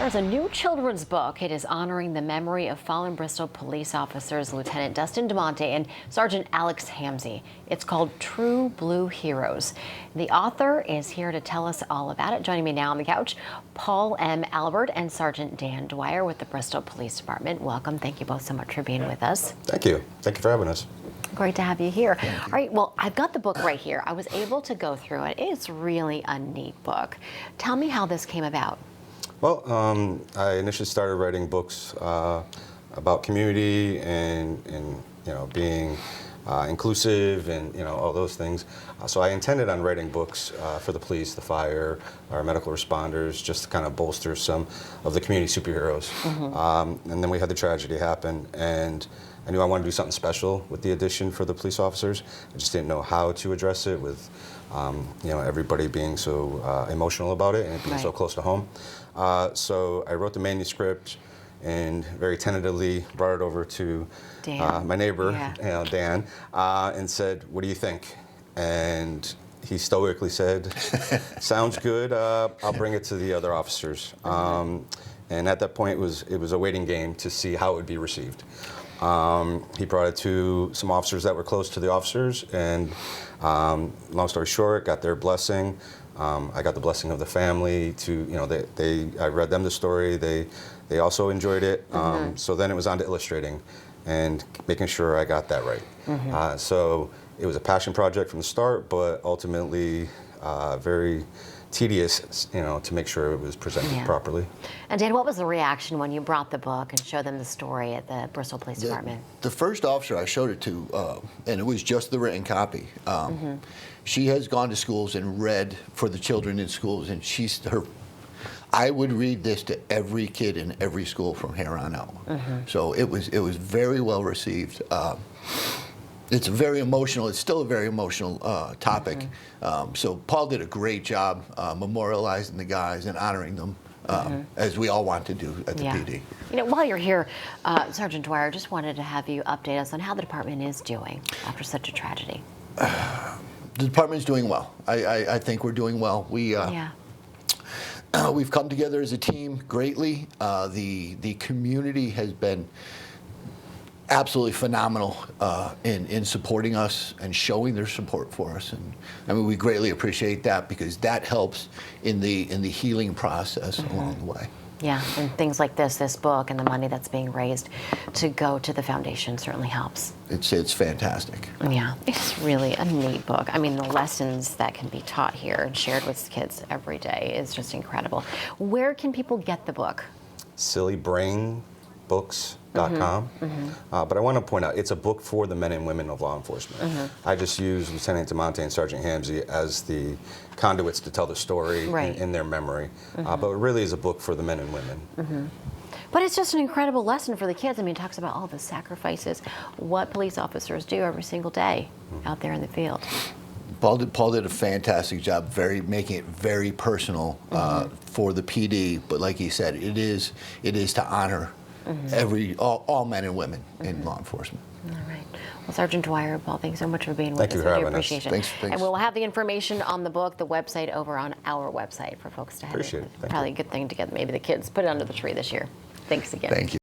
There's a new children's book. It is honoring the memory of fallen Bristol police officers Lieutenant Dustin DeMonte and Sgt. Alex Hamzy. It's called True Blue Heroes. The author is here to tell us all about it. Joining me now on the couch, Paul M. Albert and Sgt. Dan Dwyer with the Bristol Police Department. Welcome. Thank you both so much for being with us. Thank you. Thank you for having us. Great to have you here. All right, well, I've got the book right here. I was able to go through it. It's really a neat book. Tell me how this came about. Well, I initially started writing books about community and being inclusive and all those things. So I intended on writing books for the police, the fire, our medical responders, just to kind of bolster some of the community superheroes. And then we had the tragedy happen, and I knew I wanted to do something special with the edition for the police officers. I just didn't know how to address it with everybody being so emotional about it and it being so close to home. So I wrote the manuscript and very tentatively brought it over to my neighbor, Dan, and said, "What do you think?" And he stoically said, "Sounds good. I'll bring it to the other officers." And at that point, it was a waiting game to see how it would be received. He brought it to some officers that were close to the officers, and long story short, got their blessing. I got the blessing of the family to, I read them the story. They also enjoyed it. So then it was on to illustrating and making sure I got that right. So it was a passion project from the start, but ultimately very tedious, to make sure it was presented properly. And Dan, what was the reaction when you brought the book and showed them the story at the Bristol Police Department? The first officer I showed it to, and it was just the written copy. She has gone to schools and read for the children in schools, and I would read this to every kid in every school from here on out. So it was very well received. It's very emotional. It's still a very emotional topic. So Paul did a great job memorializing the guys and honoring them, as we all want to do at the PD. While you're here, Sergeant Dwyer, just wanted to have you update us on how the department is doing after such a tragedy. The department's doing well. I think we're doing well. We've come together as a team greatly. The community has been absolutely phenomenal in supporting us and showing their support for us, and I mean we greatly appreciate that because that helps in the healing process along the way. Yeah, and things like this book and the money that's being raised to go to the foundation certainly helps. It's fantastic. Yeah, it's really a neat book. I mean, the lessons that can be taught here and shared with kids every day is just incredible. Where can people get the book? sillybrainbooks.com. But I want to point out, it's a book for the men and women of law enforcement. I just use Lieutenant DeMonte and Sgt. Hamzy as the conduits to tell the story in their memory. But it really is a book for the men and women. But it's just an incredible lesson for the kids. I mean, it talks about all the sacrifices, what police officers do every single day out there in the field. Paul did a fantastic job, making it very personal for the PD. But like he said, it is to honor all men and women in law enforcement. All right. Well, Sergeant Dwyer, Paul, thanks so much for being with us. Thank you for having us. Appreciate it. Thanks. And we'll have the information on the book, the website, over on our website for folks to have. Appreciate it. Probably a good thing to get maybe the kids put it under the tree this year. Thanks again. Thank you.